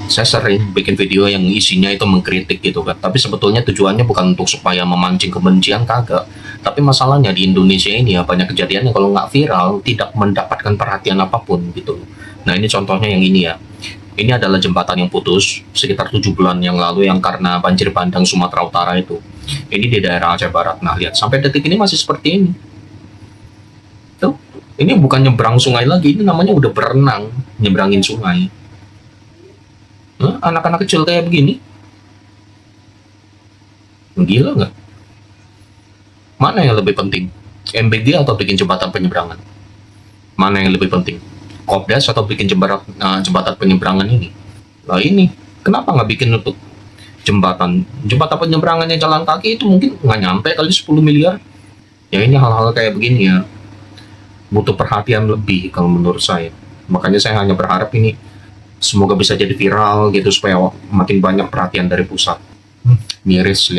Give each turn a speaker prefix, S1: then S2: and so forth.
S1: Saya sering bikin video yang isinya itu mengkritik gitu kan, tapi sebetulnya tujuannya bukan untuk supaya memancing kebencian, kagak. Tapi masalahnya di Indonesia ini ya banyak kejadian yang kalau nggak viral tidak mendapatkan perhatian apapun gitu. Nah ini contohnya yang ini ya. Ini adalah jembatan yang putus sekitar 7 bulan yang lalu yang karena banjir bandang Sumatera Utara itu. Ini di daerah Aceh Barat. Nah lihat sampai detik ini masih seperti ini. Tuh, ini bukan nyebrang sungai lagi, ini namanya udah berenang nyebrangin sungai. Anak-anak kecil kayak begini, gila nggak? Mana yang lebih penting? MBG atau bikin jembatan penyeberangan? Mana yang lebih penting? Kopdas atau bikin jembatan penyeberangan ini? Nah ini, kenapa nggak bikin untuk jembatan? Jembatan penyeberangannya jalan kaki itu mungkin nggak nyampe kali 10 miliar. Ya ini hal-hal kayak begini ya, butuh perhatian lebih kalau menurut saya. Makanya saya hanya berharap ini semoga bisa jadi viral gitu supaya makin banyak perhatian dari pusat. Miris lihat.